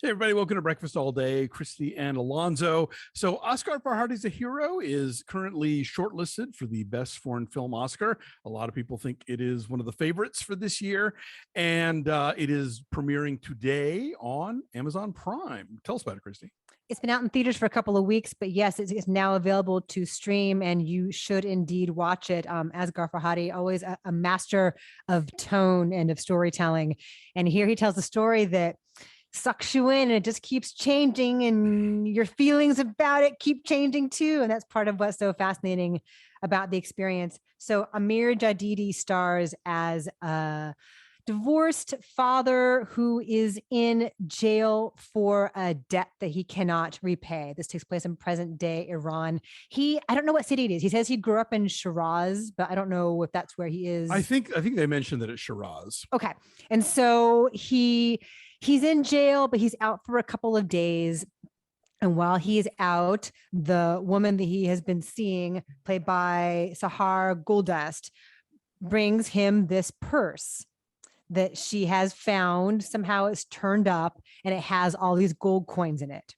Hey everybody, welcome to Breakfast All Day, Christy and Alonso. So Asghar Farhadi's A Hero is currently shortlisted for the Best Foreign Film Oscar. A lot of people think it is one of the favorites for this year, and it is premiering today on Amazon Prime. Tell us about it, Christy. It's been out in theaters for a couple of weeks, but yes, it's now available to stream, and you should indeed watch it. Asghar Farhadi, always a master of tone and of storytelling. And here he tells a story that sucks you in and it just keeps changing, and your feelings about it keep changing too. And that's part of what's so fascinating about the experience. So Amir Jadidi stars as a divorced father who is in jail for a debt that he cannot repay. This takes place in present day Iran. I don't know what city it is. He says he grew up in Shiraz, but I don't know if that's where he is. I think they mentioned that it's Shiraz. Okay. And so he's in jail, but he's out for a couple of days. And while he's out, the woman that he has been seeing, played by Sahar Goldust, brings him this purse that she has found. Somehow it's turned up and it has all these gold coins in it.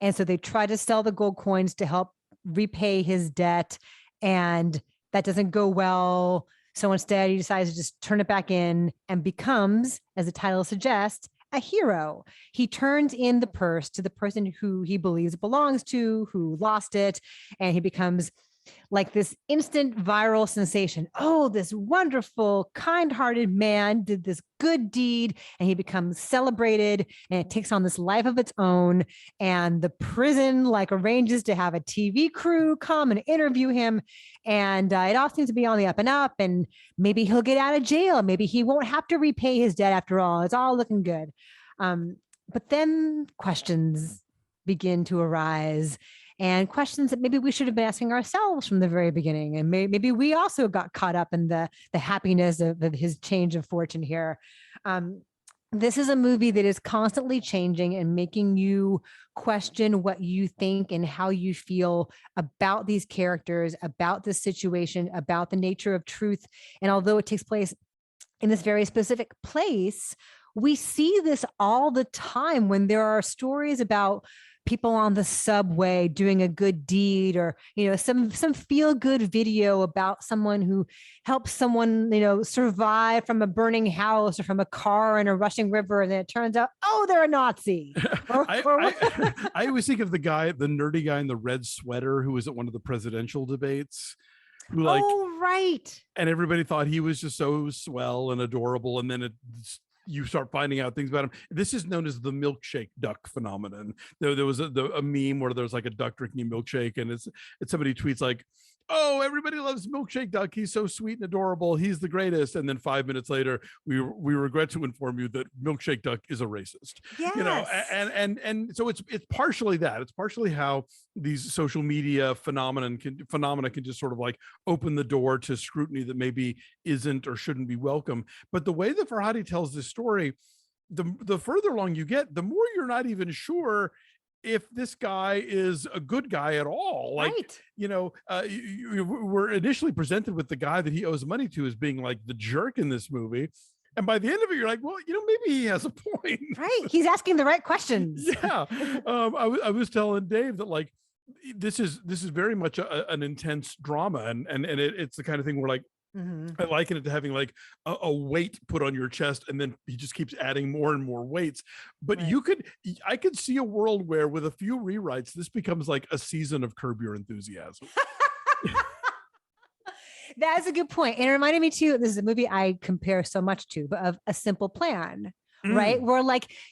And so they try to sell the gold coins to help repay his debt, and that doesn't go well. So instead he decides to just turn it back in and becomes, as the title suggests, a hero. He turns in the purse to the person who he believes it belongs to, who lost it, and he becomes like this instant viral sensation. Oh, this wonderful, kind-hearted man did this good deed, and he becomes celebrated, and it takes on this life of its own. And the prison arranges to have a TV crew come and interview him. And it all seems to be on the up and up, and maybe he'll get out of jail. Maybe he won't have to repay his debt after all. It's all looking good. But then questions begin to arise, and questions that maybe we should have been asking ourselves from the very beginning. And maybe we also got caught up in the happiness of his change of fortune here. This is a movie that is constantly changing and making you question what you think and how you feel about these characters, about this situation, about the nature of truth. And although it takes place in this very specific place, we see this all the time when there are stories about people on the subway doing a good deed, or some feel good video about someone who helps someone survive from a burning house or from a car in a rushing river, and then it turns out, oh, they're a Nazi. I always think of the nerdy guy in the red sweater who was at one of the presidential debates. Oh, right. And everybody thought he was just so swell and adorable, and then you start finding out things about him. This is known as the milkshake duck phenomenon. There was a meme where there's like a duck drinking a milkshake, and it's somebody tweets like, oh, everybody loves milkshake duck. He's so sweet and adorable. He's the greatest. And then 5 minutes later, we regret to inform you that milkshake duck is a racist. Yes. And so it's partially that. It's partially how these social media phenomena can just sort of open the door to scrutiny that maybe isn't or shouldn't be welcome. But the way that Farhadi tells this story, the further along you get, the more you're not even sure if this guy is a good guy at all. Right. You were initially presented with the guy that he owes money to as being the jerk in this movie. And by the end of it, you're like, well, maybe he has a point. Right. He's asking the right questions. Yeah. I was telling Dave that this is very much an intense drama. And it's the kind of thing where I liken it to having a weight put on your chest, and then he just keeps adding more and more weights. But right. I could see a world where with a few rewrites, this becomes like a season of Curb Your Enthusiasm. That's a good point. And it reminded me too, this is a movie I compare so much to, but of A Simple Plan. Right? Where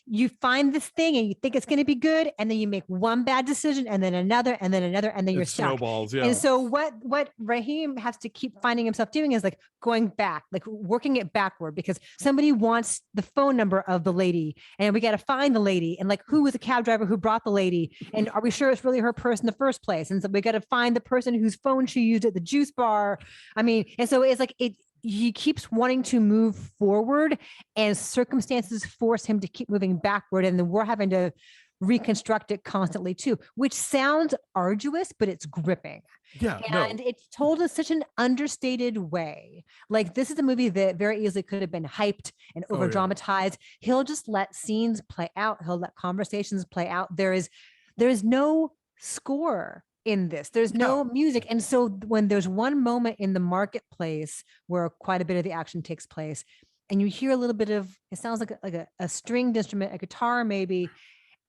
you find this thing and you think it's going to be good, and then you make one bad decision, and then another, and then another, and then you're stuck. Snowballs, yeah. And so what Raheem has to keep finding himself doing is going back, working it backward, because somebody wants the phone number of the lady, and we got to find the lady, and who was the cab driver who brought the lady, and are we sure it's really her purse in the first place? And so we got to find the person whose phone she used at the juice bar. And so it's he keeps wanting to move forward, and circumstances force him to keep moving backward. And then we're having to reconstruct it constantly too, which sounds arduous, but it's gripping. Yeah, And it's told in such an understated way. Like, this is a movie that very easily could have been hyped and over dramatized. He'll just let scenes play out. He'll let conversations play out. There is no score in this. There's no music. And so when there's one moment in the marketplace where quite a bit of the action takes place, and you hear a little bit of, it sounds like a stringed instrument, a guitar maybe,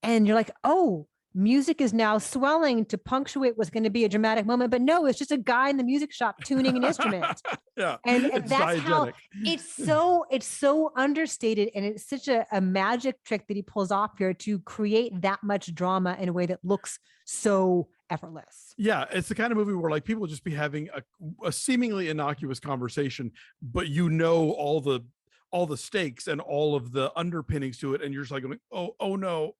and you're like, oh, music is now swelling to punctuate what's going to be a dramatic moment. But no, it's just a guy in the music shop tuning an instrument. And that's diegetic. How it's so understated. And it's such a magic trick that he pulls off here to create that much drama in a way that looks so effortless. Yeah, it's the kind of movie where like people just be having a seemingly innocuous conversation, but all the stakes and all of the underpinnings to it, and you're just like going, oh no,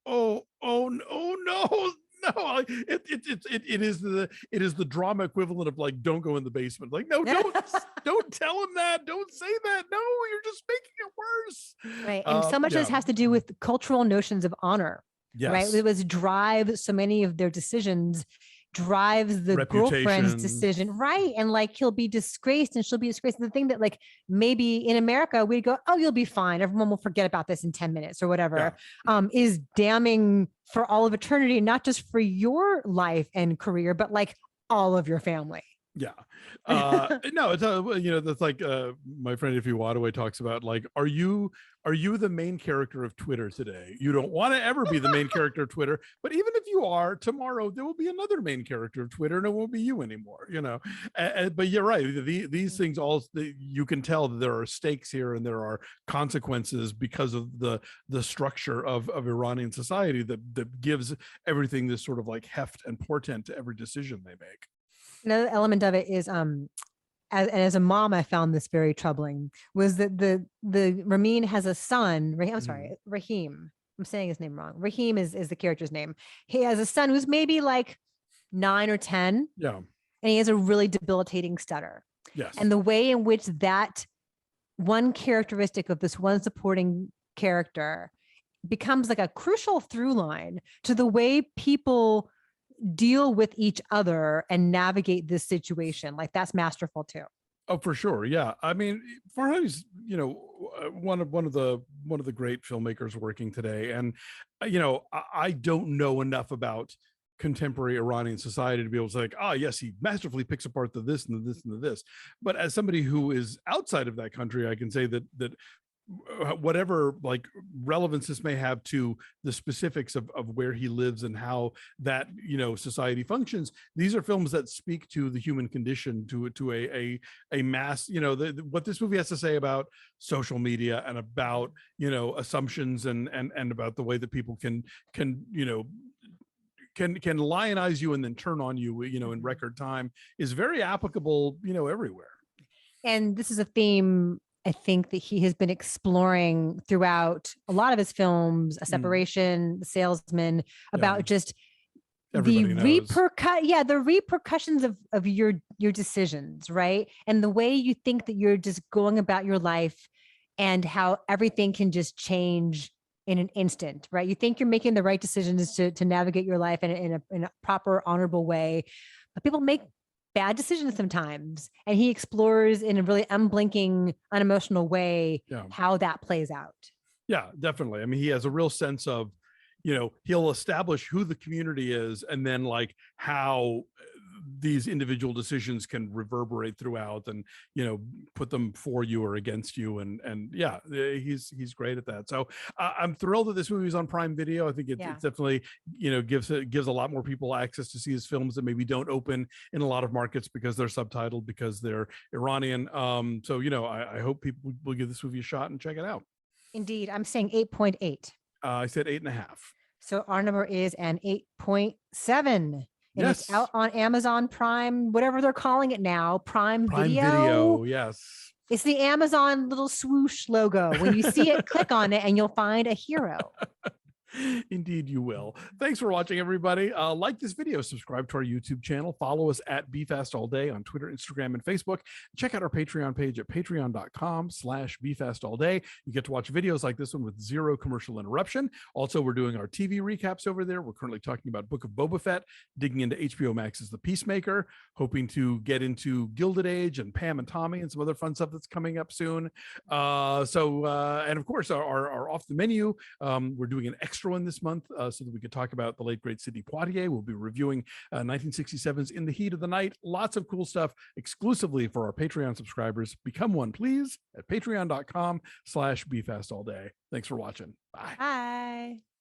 it is the drama equivalent of like, don't go in the basement. Like, no, don't tell him that, don't say that, no, you're just making it worse. Right. And so much of this has to do with cultural notions of honor. Yes. Right. It was drive so many of their decisions, drives the girlfriend's decision, right? And like, he'll be disgraced and she'll be disgraced. The thing that like maybe in America we'd go, oh, you'll be fine, everyone will forget about this in 10 minutes or whatever, is damning for all of eternity, not just for your life and career, but like all of your family. Yeah. No, it's that's like my friend Ify Wadaway talks about, like, are you the main character of Twitter today? You don't want to ever be the main character of Twitter, but even if you are, tomorrow there will be another main character of Twitter and it won't be you anymore, but you're right, these things all, you can tell that there are stakes here and there are consequences because of the structure of Iranian society that gives everything this sort of like heft and portent to every decision they make. Another element of it is, as a mom, I found this very troubling, was that the Ramin has a son. Raheem. I'm saying his name wrong. Raheem is the character's name. He has a son who's maybe like 9 or 10. Yeah. And he has a really debilitating stutter. Yes. And the way in which that one characteristic of this one supporting character becomes like a crucial through line to the way people deal with each other and navigate this situation. Like, that's masterful too. Oh, for sure. Yeah. I mean, Farhadi's, one of the great filmmakers working today. And, I don't know enough about contemporary Iranian society to be able to say, like, yes, he masterfully picks apart the this and the this and the this. But as somebody who is outside of that country, I can say that whatever like relevance this may have to the specifics of where he lives and how that society functions, these are films that speak to the human condition, to a mass, what this movie has to say about social media and about assumptions and about the way that people can lionize you and then turn on you in record time is very applicable everywhere. And this is a theme I think that he has been exploring throughout a lot of his films, A Separation, The Salesman, about just everybody the repercussions of your decisions, right? And the way you think that you're just going about your life and how everything can just change in an instant, right? You think you're making the right decisions to navigate your life in a proper, honorable way, but people make bad decisions sometimes, and he explores in a really unblinking, unemotional way how that plays out. Yeah, definitely. I mean, he has a real sense of, he'll establish who the community is and then like how these individual decisions can reverberate throughout and put them for you or against you, and he's great at that. So I'm thrilled that this movie is on Prime Video. I think it's definitely gives a lot more people access to see his films that maybe don't open in a lot of markets because they're subtitled, because they're Iranian. So I hope people will give this movie a shot and check it out. Indeed. I'm saying 8.8. I said 8.5. So our number is an 8.7. And it's out on Amazon Prime, whatever they're calling it now, Prime Video. Yes. It's the Amazon little swoosh logo. When you see it, click on it and you'll find a hero. Indeed, you will. Thanks for watching, everybody. Like this video, subscribe to our YouTube channel, follow us at BeFastAllDay on Twitter, Instagram, and Facebook. Check out our Patreon page at patreon.com/BeFastAllDay. You get to watch videos like this one with zero commercial interruption. Also, we're doing our TV recaps over there. We're currently talking about Book of Boba Fett, digging into HBO Max's The Peacemaker, hoping to get into Gilded Age and Pam and Tommy and some other fun stuff that's coming up soon. And of course, our off the menu, we're doing an extra one this month so that we could talk about the late great Sidney Poitier. We'll be reviewing 1967's In the Heat of the Night. Lots of cool stuff exclusively for our Patreon subscribers. Become one, please, at patreon.com/BeFastAllDay. Thanks for watching. Bye. Bye.